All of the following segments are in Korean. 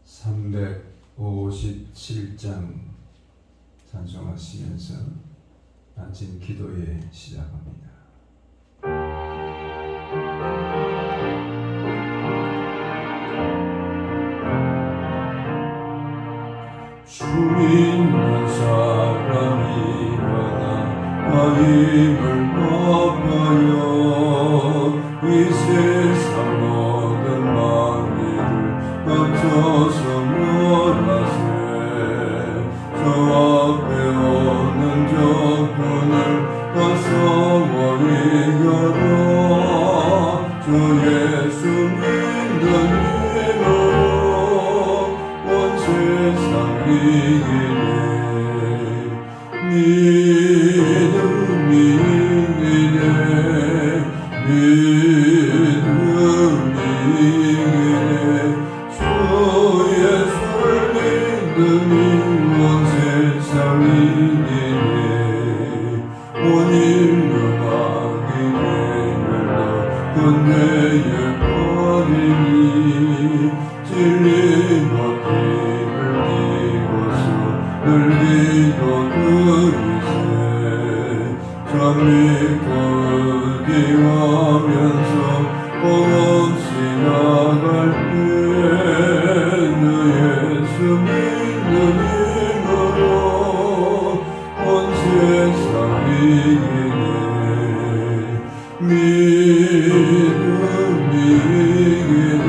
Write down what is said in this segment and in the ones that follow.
357장 찬송하시면서 아침 기도에 시작합니다. 주 있는 사람이 일어나 힘을 높여요. 이 세상 모든 망리를 거쳐서 몰아세 저 앞에 오는 적군을 어서워 이겨라. 주 예수 믿는 힘으로 온 세상 이기네. 믿음이 이기네. 믿음이 이기네. 주 예수를 믿음이 온 세상 이기네. 온 인류 마귀의 멸로 끝내에 버리니 진리로 빛을 띄워서 늘리고 그리세 전 믿고 의지하면서 없이 나갈 때 너 예수 믿는 힘으로 온 세상 이기네. 믿음이 이기네.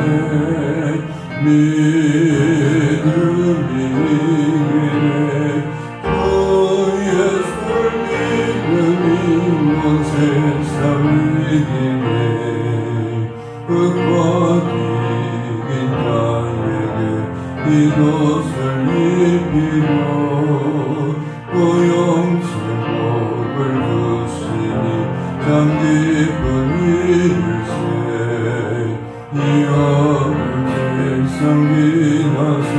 믿음이 이기네. 주 예수를 믿음이 온 세상 이기네. 끝까지 이긴 자에게 이것을 입히고 또 영생복을 주시니 참 기쁜 일세. 이 어른 세상 지나서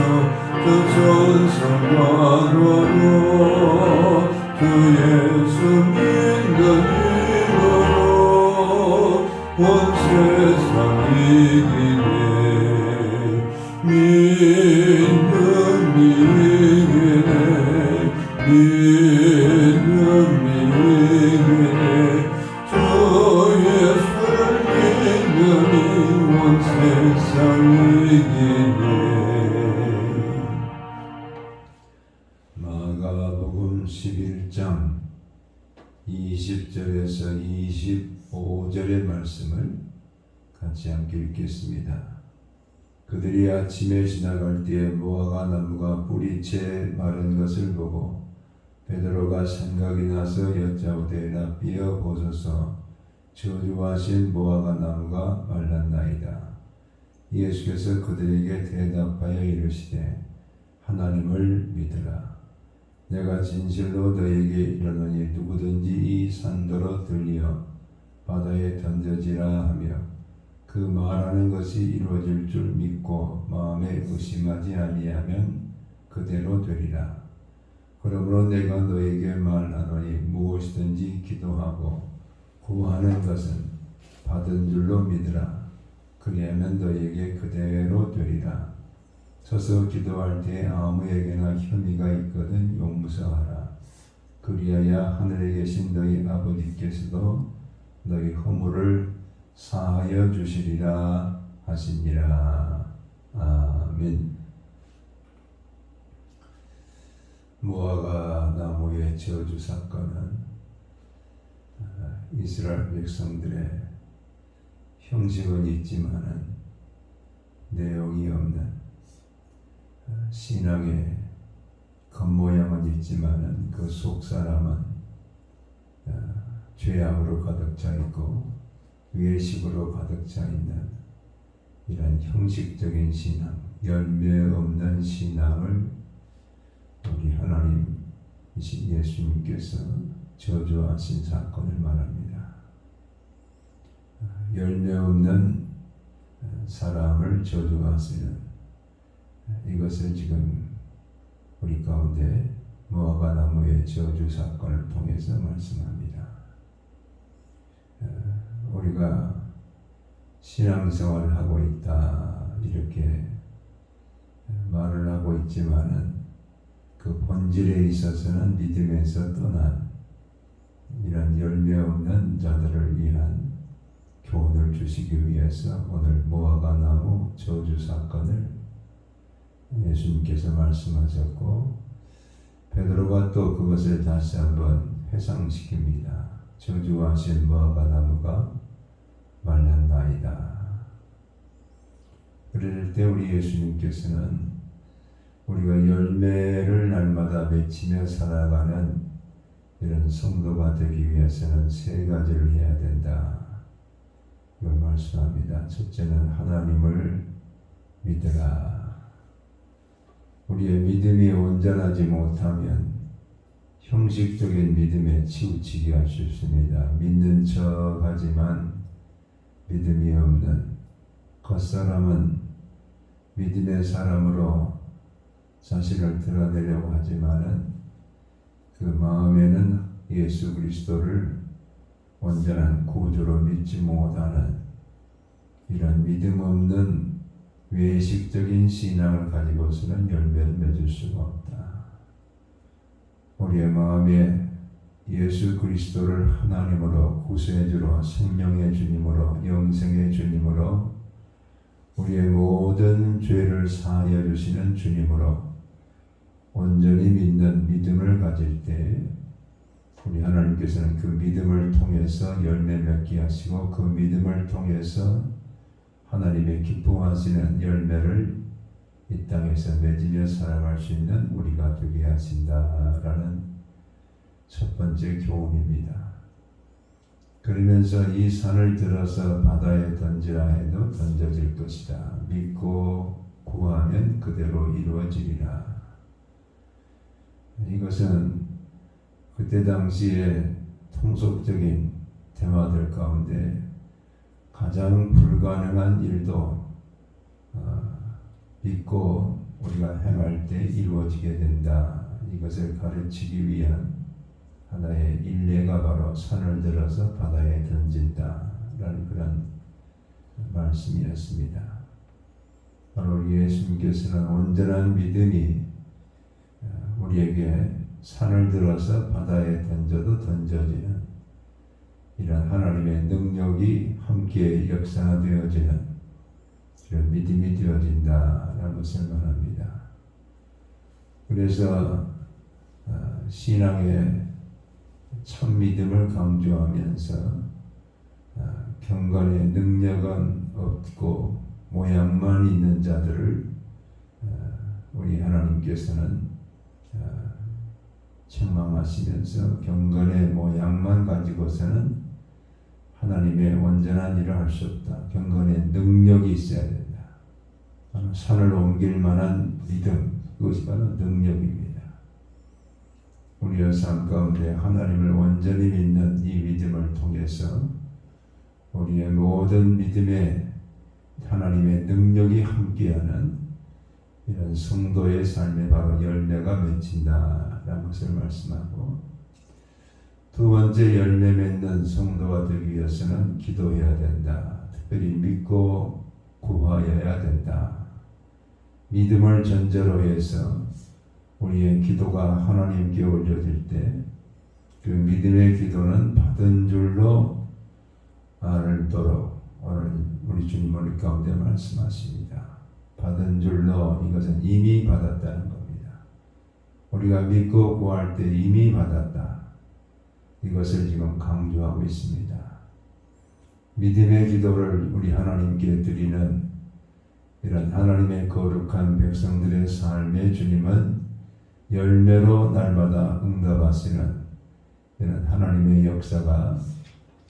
저 천성만으로 주 예수 믿는 힘으로 온 세상 이기네. 믿음이 이기네. 믿음이 이기네. 주 예수를 믿음이 온 세상 이기네. 마가복음 11장 20절에서 25절의 말씀을 같이 함께 읽겠습니다. 그들이 아침에 지나갈 때에 무화과 나무가 뿌리 채 마른 것을 보고 베드로가 생각이 나서 여짜오되 라삐여 보소서 저주하신 무화과 나무가 말랐나이다. 예수께서 그들에게 대답하여 이르시되 하나님을 믿으라. 내가 진실로 너에게 이르노니 누구든지 이 산더러 들리어 바다에 던져지라 하며 그 말하는 것이 이루어질 줄 믿고 마음에 의심하지 아니하면 그대로 되리라. 그러므로 내가 너에게 말하노니 무엇이든지 기도하고 구하는 것은 받은 줄로 믿으라. 그리하면 너에게 그대로 되리라. 서서 기도할 때 아무에게나 혐의가 있거든 용서하라. 그리하여 하늘에 계신 너희 아버지께서도 너희 허물을 사하여 주시리라 하시니라. 아멘. 무화과 나무의 저주 사건은 이스라엘 백성들의 형식은 있지만은 내용이 없는 신앙의 겉모양은 있지만은 그 속 사람은 죄악으로 가득 차 있고 외식으로 가득 차 있는 이런 형식적인 신앙, 열매 없는 신앙을 우리 하나님이신 예수님께서 저주하신 사건을 말합니다. 열매 없는 사람을 저주하시는 이것을 지금 우리 가운데 무화과 나무의 저주 사건을 통해서 말씀합니다. 우리가 신앙생활을 하고 있다 이렇게 있지만은 그 본질에 있어서는 믿음에서 떠난 이런 열매 없는 자들을 위한 교훈을 주시기 위해서 오늘 무화과 나무 저주 사건을 예수님께서 말씀하셨고, 베드로가 또 그것을 다시 한번 회상시킵니다. 저주하신 무화과 나무가 말랐나이다. 그럴 때 우리 예수님께서는 우리가 열매를 날마다 맺히며 살아가는 이런 성도가 되기 위해서는 세 가지를 해야 된다, 이걸 말씀합니다. 첫째는 하나님을 믿으라. 우리의 믿음이 온전하지 못하면 형식적인 믿음에 치우치게 할 수 있습니다. 믿는 척 하지만 믿음이 없는 겉사람은 믿음의 사람으로 자신을 드러내려고 하지만은 그 마음에는 예수 그리스도를 온전한 구주로 믿지 못하는 이런 믿음 없는 외식적인 신앙을 가지고서는 열매를 맺을 수가 없다. 우리의 마음에 예수 그리스도를 하나님으로, 구세주로, 생명의 주님으로, 영생의 주님으로, 우리의 모든 죄를 사하여 주시는 주님으로 온전히 믿는 믿음을 가질 때 우리 하나님께서는 그 믿음을 통해서 열매 맺게 하시고, 그 믿음을 통해서 하나님의 기뻐하시는 열매를 이 땅에서 맺으며 살아갈 수 있는 우리가 되게 하신다라는 첫 번째 교훈입니다. 그러면서 이 산을 들어서 바다에 던지라 해도 던져질 것이다. 믿고 구하면 그대로 이루어지리라. 이것은 그때 당시에 통속적인 대화들 가운데 가장 불가능한 일도 믿고 우리가 행할 때 이루어지게 된다. 이것을 가르치기 위한 하나의 일례가 바로 산을 들어서 바다에 던진다라는 그런 말씀이었습니다. 바로 예수님께서는 온전한 믿음이 우리에게 산을 들어서 바다에 던져도 던져지는 이런 하나님의 능력이 함께 역사되어지는 이런 믿음이 되어진다라는 것을 말합니다. 그래서 신앙의 참 믿음을 강조하면서 경건의 능력은 없고 모양만 있는 자들을 우리 하나님께서는 책망하시면서 경건의 모양만 가지고서는 하나님의 온전한 일을 할 수 없다. 경건의 능력이 있어야 된다. 산을 옮길 만한 믿음, 그것이 바로 능력입니다. 우리의 삶 가운데 하나님을 온전히 믿는 이 믿음을 통해서 우리의 모든 믿음에 하나님의 능력이 함께하는 이런 성도의 삶에 바로 열매가 맺힌다라는 것을 말씀하고, 두 번째 열매 맺는 성도가 되기 위해서는 기도해야 된다. 특별히 믿고 구하여야 된다. 믿음을 전제로 해서 우리의 기도가 하나님께 올려질 때 그 믿음의 기도는 받은 줄로 알도록 오늘 우리 주님 우리 가운데 말씀하십니다. 받은 줄로, 이것은 이미 받았다는 겁니다. 우리가 믿고 구할 때 이미 받았다. 이것을 지금 강조하고 있습니다. 믿음의 기도를 우리 하나님께 드리는 이런 하나님의 거룩한 백성들의 삶의 주님은 열매로 날마다 응답하시는 이런 하나님의 역사가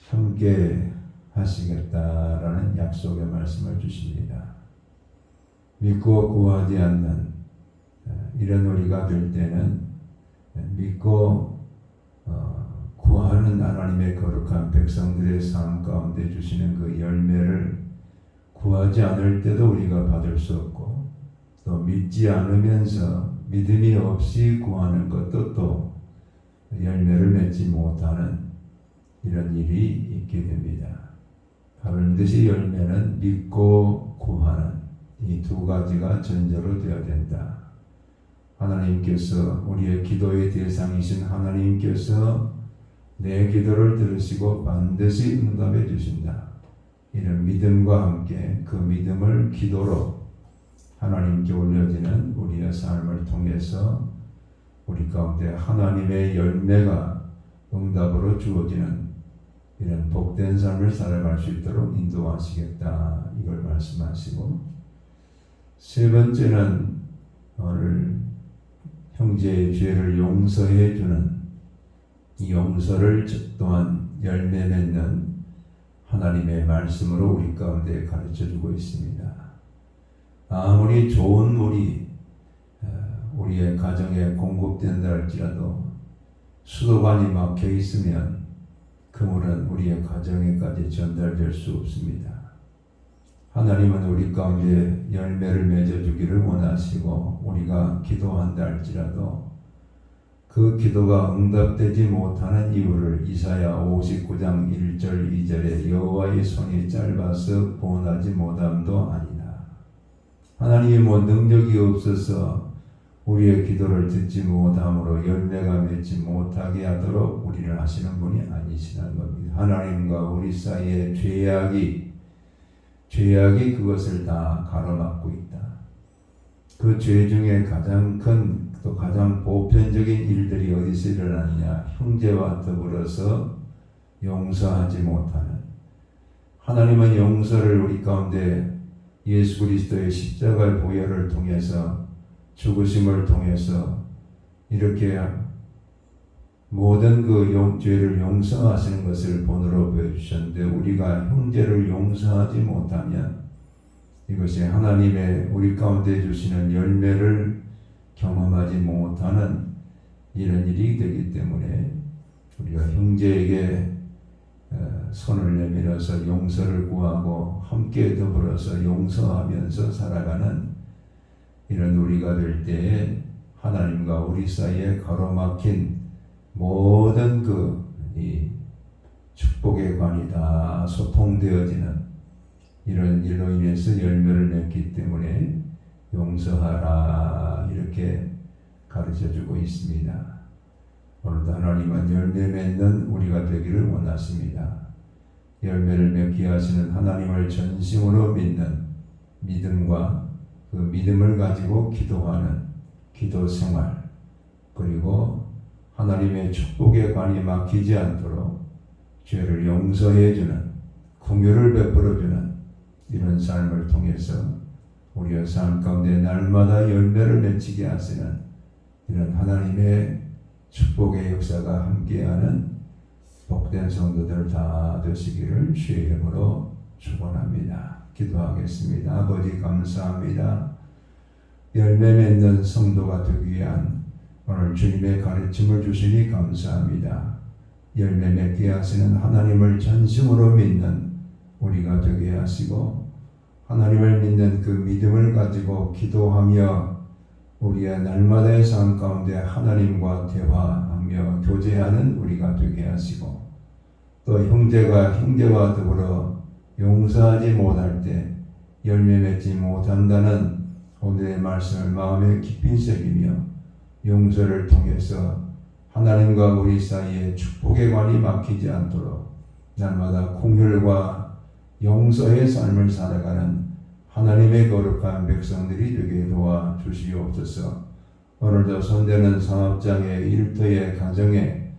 함께 하시겠다라는 약속의 말씀을 주십니다. 믿고 구하지 않는 이런 우리가 될 때는 믿고 구하는 하나님의 거룩한 백성들의 삶 가운데 주시는 그 열매를 구하지 않을 때도 우리가 받을 수 없고, 또 믿지 않으면서 믿음이 없이 구하는 것도 또 열매를 맺지 못하는 이런 일이 있게 됩니다. 반드시 열매는 믿고 구하는 이 두 가지가 전제로 되어야 된다. 하나님께서 우리의 기도의 대상이신 하나님께서 내 기도를 들으시고 반드시 응답해 주신다. 이런 믿음과 함께 그 믿음을 기도로 하나님께 올려지는 우리의 삶을 통해서 우리 가운데 하나님의 열매가 응답으로 주어지는 이런 복된 삶을 살아갈 수 있도록 인도하시겠다. 이걸 말씀하시고, 세 번째는 오늘 형제의 죄를 용서해 주는 이 용서를 또한 열매 맺는 하나님의 말씀으로 우리 가운데 가르쳐 주고 있습니다. 아무리 좋은 물이 우리의 가정에 공급된다 할지라도 수도관이 막혀 있으면 그 물은 우리의 가정에까지 전달될 수 없습니다. 하나님은 우리 가운데 열매를 맺어주기를 원하시고 우리가 기도한다 할지라도 그 기도가 응답되지 못하는 이유를 이사야 59장 1절 2절에 여호와의 손이 짧아서 구원하지 못함도 아니라, 하나님이 능력이 없어서 우리의 기도를 듣지 못함으로 열매가 맺지 못하게 하도록 우리를 하시는 분이 아니시라는 겁니다. 하나님과 우리 사이에 죄악이 그것을 다 가로막고 있다. 그 죄 중에 가장 큰 또 가장 보편적인 일들이 어디서 일어나느냐? 형제와 더불어서 용서하지 못하는, 하나님은 용서를 우리 가운데 예수 그리스도의 십자가의 보혈을 통해서, 죽으심을 통해서 이렇게 모든 그 죄를 용서하시는 것을 본으로 보여주셨는데, 우리가 형제를 용서하지 못하면 이것이 하나님의 우리 가운데 주시는 열매를 경험하지 못하는 이런 일이 되기 때문에 우리가 형제에게 손을 내밀어서 용서를 구하고 함께 더불어서 용서하면서 살아가는 이런 우리가 될 때에 하나님과 우리 사이에 가로막힌 모든 이 축복의 관이 다 소통되어지는 이런 일로 인해서 열매를 맺기 때문에 용서하라, 이렇게 가르쳐주고 있습니다. 오늘도 하나님은 열매 맺는 우리가 되기를 원하십니다. 열매를 맺게 하시는 하나님을 전심으로 믿는 믿음과 그 믿음을 가지고 기도하는 기도 생활, 그리고 하나님의 축복의 관이 막히지 않도록 죄를 용서해주는, 긍휼을 베풀어주는 이런 삶을 통해서 우리의 삶 가운데 날마다 열매를 맺히게 하시는 이런 하나님의 축복의 역사가 함께하는 복된 성도들 다 되시기를 주의 이름으로 축원합니다. 기도하겠습니다. 아버지 감사합니다. 열매 맺는 성도가 되기 위한 오늘 주님의 가르침을 주시니 감사합니다. 열매 맺게 하시는 하나님을 전심으로 믿는 우리가 되게 하시고, 하나님을 믿는 그 믿음을 가지고 기도하며 우리의 날마다의 삶 가운데 하나님과 대화하며 교제하는 우리가 되게 하시고, 또 형제와 더불어 용서하지 못할 때 열매 맺지 못한다는 오늘의 말씀을 마음에 깊이 새기며 용서를 통해서 하나님과 우리 사이에 축복의 관이 막히지 않도록 날마다 긍휼과 용서의 삶을 살아가는 하나님의 거룩한 백성들이 되게 도와주시옵소서. 오늘도 손대는 사업장에, 일터에, 가정에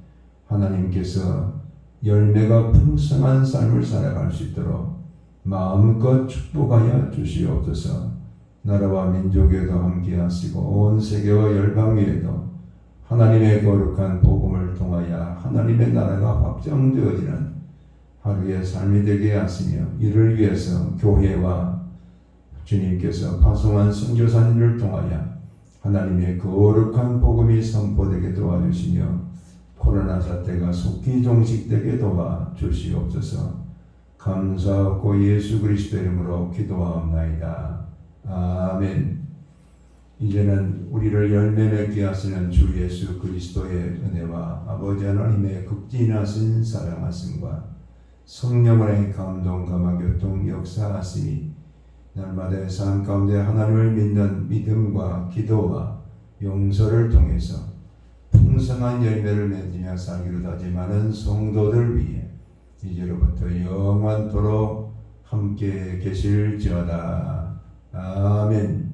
하나님께서 열매가 풍성한 삶을 살아갈 수 있도록 마음껏 축복하여 주시옵소서. 나라와 민족에도 함께 하시고 온 세계와 열방 위에도 하나님의 거룩한 복음을 통하여 하나님의 나라가 확장되어지는 하루의 삶이 되게 하시며, 이를 위해서 교회와 주님께서 파송한 선교사님을 통하여 하나님의 거룩한 복음이 선포되게 도와주시며 코로나 사태가 속히 종식되게 도와주시옵소서. 감사하고 예수 그리스도 이름으로 기도하옵나이다. 아멘. 이제는 우리를 열매 맺게 하시는 주 예수 그리스도의 은혜와 아버지 하나님의 극진하신 사랑하심과 성령의 감동 감화교통 역사하심이 날마다의 삶 가운데 하나님을 믿는 믿음과 기도와 용서를 통해서 풍성한 열매를 맺으며 살기로 다짐하는 성도들 위해 이제로부터 영원토록 함께 계실지어다. 아멘.